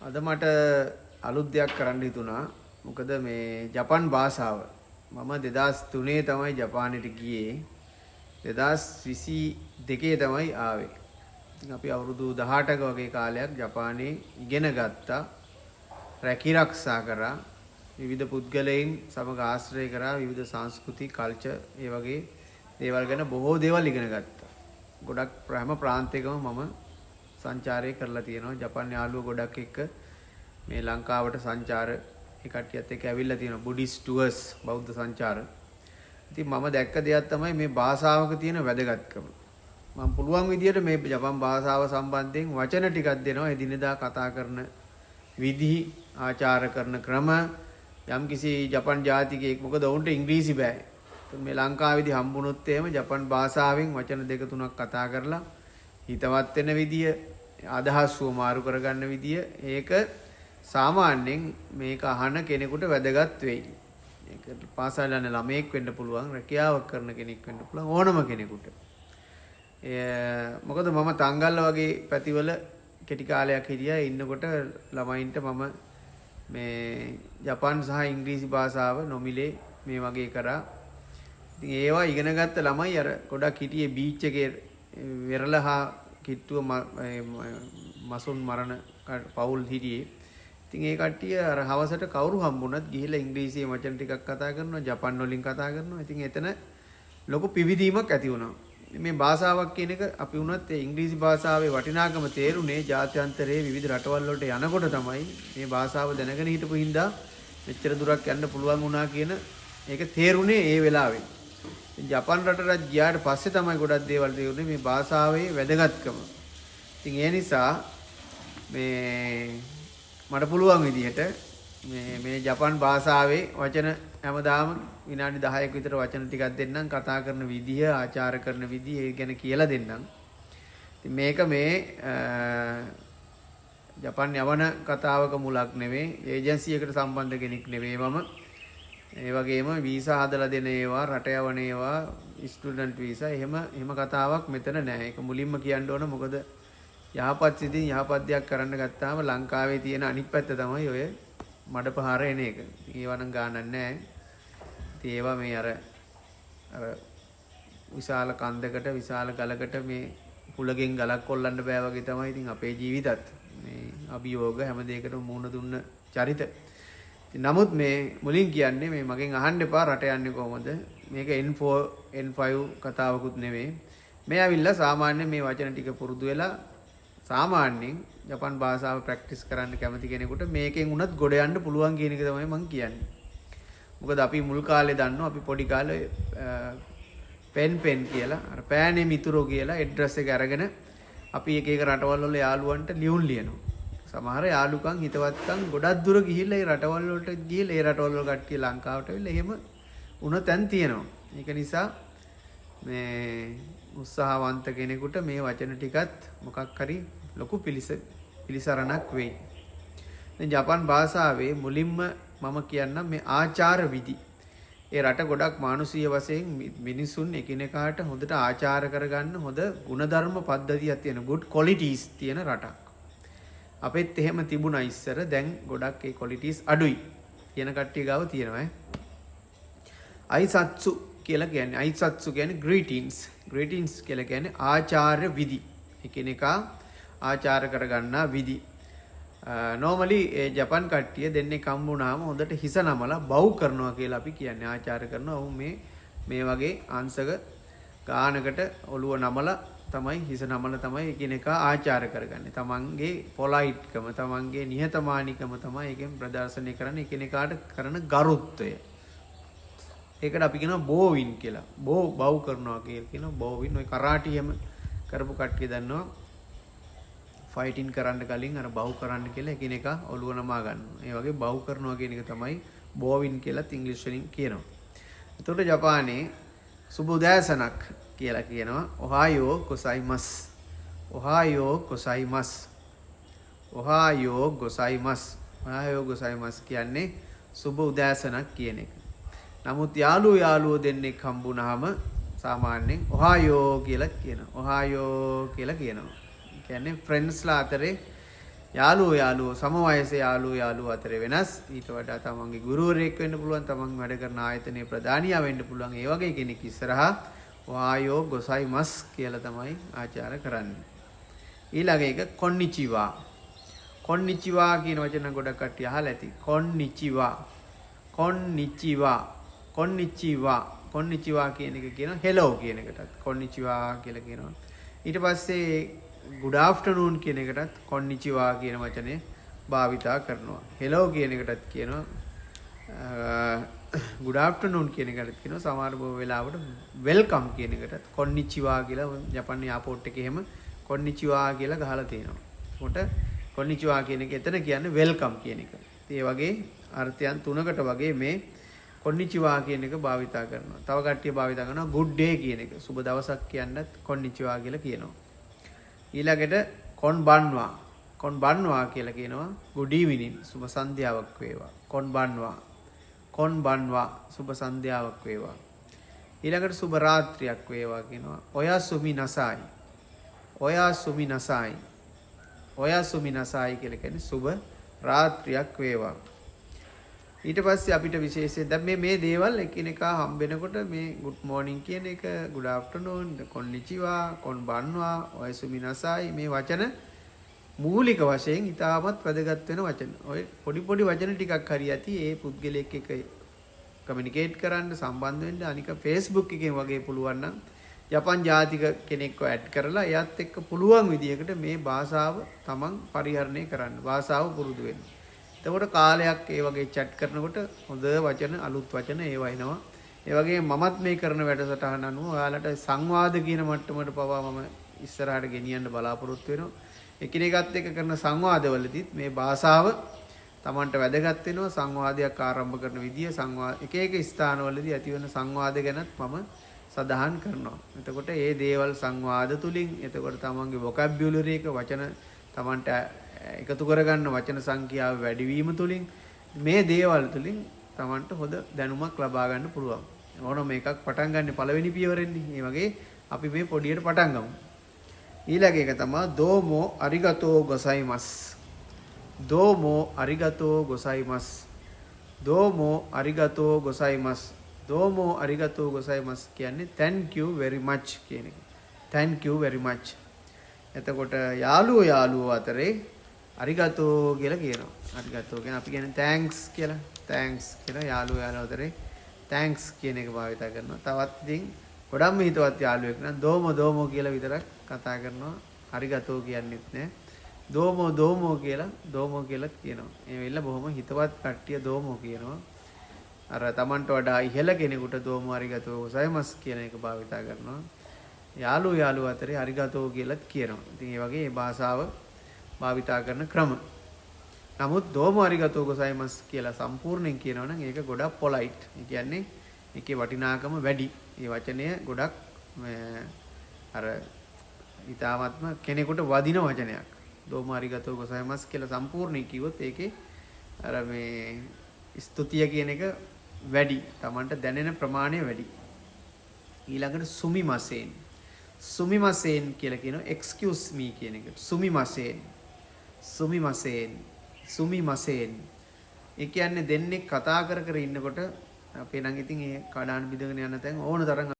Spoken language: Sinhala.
අද මට අලුත් දෙයක් කරන්න හිතුණා. මොකද මේ ජපන් භාෂාව මම 2003 තමයි ජපානයට ගියේ. 2022 තමයි ආවේ. ඉතින් අපි අවුරුදු 18ක වගේ කාලයක් ජපානයේ ඉගෙන ගත්තා. රැකී ආරක්ෂා කරා. විවිධ පුද්ගලයන් සමග ආශ්‍රය කරා. විවිධ සංස්කෘති, කල්චර් ඒ වගේ දේවල් ගැන බොහෝ දේවල් ඉගෙන ගත්තා. ගොඩක් හැම ප්‍රාන්තයකම මම සංචාරය කරලා තියෙනවා. ජපාන් යාළුවෝ ගොඩක් එක්ක මේ ලංකාවට සංචාර ඒ කට්ටියත් එක්ක ඇවිල්ලා තියෙනවා. බුද්දිස්ට් ටුවර්ස් බෞද්ධ සංචාර. ඉතින් මම දැක්ක දෙයක් තමයි මේ භාෂාවක තියෙන වැදගත්කම. මම පුළුවන් විදියට මේ ජපන් භාෂාව සම්බන්ධයෙන් වචන ටිකක් දෙනවා. එදිනෙදා කතා කරන විදි, ආචාර කරන ක්‍රම යම්කිසි ජපන් ජාතිකයෙක් මොකද ඔවුන්ට ඉංග්‍රීසි බෑ. මේ ලංකාවේදී හම්බුනොත් එහෙම ජපන් භාෂාවෙන් වචන දෙක තුනක් කතා කරලා හිතවත් වෙන විදිය, අදහස් මාරු කරගන්න විදිය ඒක සාමාන්‍යයෙන් මේක අහන කෙනෙකුට වැදගත් වෙයි. ඒක පාසල් යන ළමයෙක් වෙන්න පුළුවන්, රැකියාවක් කරන කෙනෙක් වෙන්න පුළුවන්, ඕනම කෙනෙකුට. මොකද මම තංගල්ල වගේ පැතිවල කෙටි කාලයක් හිටියා. ඉන්නකොට ළමයින්ට මම මේ ජපන් සහ ඉංග්‍රීසි භාෂාව නොමිලේ මේ වගේ කරා. ඉතින් ඒවා ඉගෙන ගත්ත ළමයි අර ගොඩක් හිටියේ බීච් එකේ වෙරළහා කිට්ටුව මසුන් මරණ පවුල් හිටියේ. ඉතින් ඒ කට්ටිය අර හවසට කවුරු හම්බුණත් ගිහිල්ලා ඉංග්‍රීසියෙන් වචන ටිකක් කතා කරනවා, ජපන් වලින් කතා කරනවා. ඉතින් එතන ලොකු පිවිදීමක් ඇති වුණා. මේ භාෂාවක් කියන එක අපි වුණත් ඒ ඉංග්‍රීසි භාෂාවේ වටිනාකම තේරුනේ ජාත්‍යන්තරයේ විවිධ රටවල් වලට යනකොට තමයි. මේ භාෂාව දැනගෙන හිටපු හින්දා මෙච්චර දුරක් යන්න පුළුවන් වුණා කියන ඒක තේරුනේ ඒ වෙලාවේ. ජපන් රටට ගියාට පස්සේ තමයි ගොඩක් දේවල් තේරුනේ මේ භාෂාවේ වැදගත්කම. ඉතින් ඒ නිසා මේ මට පුළුවන් විදිහට මේ ජපන් භාෂාවේ වචන හැමදාම විනාඩි 10ක විතර වචන ටිකක් දෙන්නම්. කතා කරන විදිය, ආචාර කරන විදිය ඒ ගැන කියලා දෙන්නම්. ඉතින් මේක මේ ජපන් යවන කතාවක මුලක් නෙවෙයි. ඒජන්සි එකට සම්බන්ධ කෙනෙක් නෙවෙයි මම. ඒ වගේම වීසා හදලා දෙන ඒවා, රට යවන ඒවා, ස්ටුඩන්ට් වීසා එහෙම කතාවක් මෙතන නැහැ. ඒක මුලින්ම කියන්න ඕන. මොකද යහපත් සිතින් යහපත් දෙයක් කරන්න ගත්තාම ලංකාවේ තියෙන අනිත් පැත්ත තමයි ඔය මඩපහාර එන එක. ඒවා නම් ගානක් නැහැ. ඉතින් ඒවා මේ අර විශාල කන්දකට, විශාල ගලකට මේ පුලගෙන් ගලක් කොල්ලන්න බෑ වගේ තමයි ඉතින් අපේ ජීවිතත්. මේ අභියෝග හැම දෙයකටම මුහුණ දුන්න චරිත. නමුත් මේ මුලින් කියන්නේ මේ මගෙන් අහන්න එපා රට යන්නේ කොහොමද? මේක N4 N5 කතාවකුත් නෙමෙයි. මේ ඇවිල්ලා සාමාන්‍ය මේ වචන ටික පුරුදු වෙලා සාමාන්‍යයෙන් ජපන් භාෂාව ප්‍රැක්ටිස් කරන්න කැමති කෙනෙකුට මේකෙන් උනත් ගොඩ යන්න පුළුවන් කියන එක තමයි මම කියන්නේ. මොකද අපි මුල් කාලේ දන්නවා අපි පොඩි කාලේ පෙන් කියලා අර පෑනේ මිතුරෝ කියලා ඇඩ්‍රස් එක අරගෙන අපි එක එක රටවල් වල යාළුවන්ට ලියුම් ලියනවා. සමහර යාළුකම් හිතවත්කම් ගොඩක් දුර ගිහිල්ලා ඒ රටවල් වලට ගිහිල්ලා ඒ රටවල් වල කට්ටිය ලංකාවට ඇවිල්ලා එහෙම උන තැන් තියෙනවා. ඒක නිසා මේ උත්සාහවන්ත කෙනෙකුට මේ වචන ටිකත් මොකක් හරි ලොකු පිළිසරණක් වෙයි. දැන් ජපන් භාෂාවේ මුලින්ම මම කියන්නම් මේ ආචාර විදි. ඒ රට ගොඩක් මානුෂීය වශයෙන් මිනිසුන් එකිනෙකාට හොඳට ආචාර කරගන්න හොඳ ಗುಣධර්ම පද්ධතියක් තියෙන good qualities තියෙන රටක්. අපෙත් එහෙම තිබුණා ඉස්සර. දැන් ගොඩක් ඒ qualities අඩුයි. කියන කට්ටිය ගාව තියෙනවා. අයිසත්සු කියලා කියන්නේ අයිසත්සු කියන්නේ greetings කියලා කියන්නේ ආචාර්ය විදි. එකිනෙකා ආචාර කරගන්නා විදි. normally ඒ ජපන් කට්ටිය දෙන්නේ කම්බුනාම හොඳට හිස නමලා බව් කරනවා කියලා අපි කියන්නේ. ආචාර කරනවා. ඔව් මේ වගේ අංශක ගානකට ඔළුව නමලා තමයි හිස නමලා තමයි එකිනෙකා ආචාර කරගන්නේ. තමන්ගේ පොලයිට්කම, තමන්ගේ නිහතමානීකම තමයි එකෙන් ප්‍රදර්ශනය කරන්නේ. එකිනෙකාට කරන ගරුත්වය. ඒකට අපි කියනවා බෝවින් කියලා. බව් කරනවා කියලා කියනවා බෝවින්. ඔය කරාටි එහෙම කරපු කට්ටිය දන්නවා. ෆයිටින් කරන්න කලින් අර බව් කරන්න කියලා එකිනෙකා ඔළුව නමා ගන්නවා. ඒ වගේ බව් කරනවා කියන එක තමයි බෝවින් කියලා ඉංග්‍රීසි වලින් කියනවා. එතකොට ජපානයේ සුබ උදෑසනක් කියලා කියනවා ඔහායෝ ගොසයිමස්. ඔහායෝ ගොසයිමස්. ඔහායෝ ගොසයිමස්. ඔහායෝ ගොසයිමස් කියන්නේ සුබ උදෑසනක් කියන එක. නමුත් යාළුවෝ දෙන්නෙක් හම්බුනහම සාමාන්‍යයෙන් ඔහායෝ කියලා කියනවා. ඔහායෝ කියලා කියනවා. කියන්නේ ෆ්‍රෙන්ඩ්ස්ලා අතරේ යාළුවෝ යාළුවෝ සම වයසේ යාළුවෝ අතර වෙනස්. ඊට වඩා තමන්ගේ ගුරුවරයෙක් වෙන්න පුළුවන්, තමන් වැඩ කරන ආයතනයේ ප්‍රධානියා වෙන්න පුළුවන්. ඒ වගේ කෙනෙක් ඉස්සරහා වායෝ ගොසයිමස් කියලා තමයි ආචාර කරන්නේ. ඊළඟ එක කොන්නිචිවා. කොන්නිචිවා කියන වචන ගොඩක් කට්ටිය අහලා ඇති. කොන්නිචිවා. කොන්නිචිවා. කොන්නිචිවා. කොන්නිචිවා කියන එක කියනවා හෙලෝ කියන එකටත් කොන්නිචිවා කියලා කියනවා. ඊට පස්සේ good afternoon කියන එකටත් කොන්නිචිවා කියන වචනේ භාවිතා කරනවා. හෙලෝ කියන එකටත් කියනවා good afternoon කියන එකටත් කියනවා. සමහර වෙලාවට welcome කියන එකටත් කොන්නිචිවා කියලා ජපානයේ එයාපෝට් එකේ එහෙම කොන්නිචිවා කියලා ගහලා තියෙනවා. ඒකට කොන්නිචිවා කියන එක එතන කියන්නේ welcome කියන එක. ඒ වගේ අර්ථයන් තුනකට වගේ මේ කොන්නිචිවා කියන එක භාවිතා කරනවා. තව කට්ටිය භාවිතා කරනවා good day කියන එක. සුබ දවසක් කියන්නත් කොන්නිචිවා කියලා කියනවා. ඊළඟට කොන්බන්වා. කොන්බන්වා කියලා කියනවා good evening සුබ සන්ධ්‍යාවක් වේවා. කොන්බන්වා. කොන්බන්වා සුබ සන්ධ්‍යාවක් වේවා. ඊළඟට සුබ රාත්‍රියක් වේවා කියනවා ඔයාසුමි නසයි. ඔයාසුමි නසයි. ඔයාසුමි නසයි කියලා කියන්නේ සුබ රාත්‍රියක් වේවා. ඊට පස්සේ අපිට විශේෂයෙන් දැන් මේ දේවල් එකිනෙකා හම්බෙනකොට මේ good morning කියන එක good afternoon konnichiwa konbanwa ඔයසුමි නසයි මේ වචන මූලික වශයෙන් ඉතාමත් වැදගත් වෙන වචන. ඔය පොඩි පොඩි වචන ටිකක් හරි ඇති ඒ පුද්ගලයෙක් එක්ක කමියුනිකේට් කරන්න සම්බන්ධ වෙන්න අනික Facebook එකෙන් වගේ පුළුවන් නම් ජපන් ජාතික කෙනෙක්ව ඇඩ් කරලා එයාත් එක්ක පුළුවන් විදියකට මේ භාෂාව තමන් පරිහරණය කරන්න. භාෂාව පුරුදු වෙන්න. එතකොට කාලයක් ඒ වගේ chat කරනකොට හොඳ වචන අලුත් වචන ඒව එනවා. ඒ වගේ මමත් මේ කරන වැඩසටහන අනුව ඔයාලට සංවාද කියන මට්ටමට පවා මම ඉස්සරහට ගෙනියන්න බලාපොරොත්තු වෙනවා. එකිනෙකත් එක්ක කරන සංවාදවලදීත් මේ භාෂාව Tamanට වැදගත් වෙනවා. සංවාදයක් ආරම්භ කරන විදිය එක එක ස්ථානවලදී ඇති වෙන සංවාද ගැනත් මම සඳහන් කරනවා. එතකොට මේ දේවල් සංවාද තුලින් එතකොට තමන්ගේ vocabulary එක වචන තමන්ට එකතු කරගන්න වචන සංඛ්‍යාව වැඩිවීම තුලින් මේ දේවල් තුලින් තමන්ට හොඳ දැනුමක් ලබා ගන්න පුළුවන්. ඕනම එකක් පටන් ගන්න පළවෙනි පියවරෙන්නේ. මේ වගේ අපි මේ පොඩියට පටන් ගමු. ඊළඟ එක තමයි දෝමෝ අරිගතෝ ගොසයිමස්. දෝමෝ අරිගතෝ ගොසයිමස්. දෝමෝ අරිගතෝ ගොසයිමස්. දෝමෝ අරිගතෝ ගොසයිමස් කියන්නේ thank you very much කියන එක. thank you very much. එතකොට යාළුවෝ අතරේ අරිගතෝ කියලා කියනවා. අරිගතෝ කියන්නේ අපි කියන්නේ thanks කියලා. thanks කියලා යාළුවෝ අතරේ thanks කියන එක භාවිත කරනවා. තවත් ඉතින් ගොඩක්ම හිතවත් යාළුවෙක් නම් දෝමෝ කියලා විතරක් කතා කරනවා. අරිගතෝ කියන්නේත් නෑ. දෝමෝ කියලාත් කියනවා. ඒ වෙල්ල බොහොම හිතවත් කට්ටිය දෝමෝ කියනවා. අර Tamanට වඩා ඉහළ කෙනෙකුට දෝමෝ අරිගතෝ ගොසයිමස් කියන එක භාවිත කරනවා. යාළුවෝ අතරේ අරිගතෝ කියලාත් කියනවා. ඉතින් ඒ වගේ මේ භාෂාව භාවිතා කරන ක්‍රම. නමුත් දෝමෝ අරිගතෝ ගොසයිමස් කියලා සම්පූර්ණයෙන් කියනවා නම් ඒක ගොඩක් පොලයිට්. ඒ කියන්නේ ඒකේ වටිනාකම වැඩි. මේ වචනය ගොඩක් අර ඊටාත්ම කෙනෙකුට වදින වචනයක්. දෝමෝ අරිගතෝ ගොසයිමස් කියලා සම්පූර්ණයෙන් කිව්වොත් ඒකේ අර මේ ස්තුතිය කියන එක වැඩි. Tamanට දැනෙන ප්‍රමාණය වැඩි. ඊළඟට සුමිමසෙන්. සුමිමසෙන් කියලා කියනවා excuse me කියන එකට. සුමිමසෙන්. ඒ කියන්නේ දෙන්නේ කතා කර ඉන්නකොට අපේ නම් ඉතින් ඒ කඩාන බිඳගෙන යන තැන් ඕන තරම්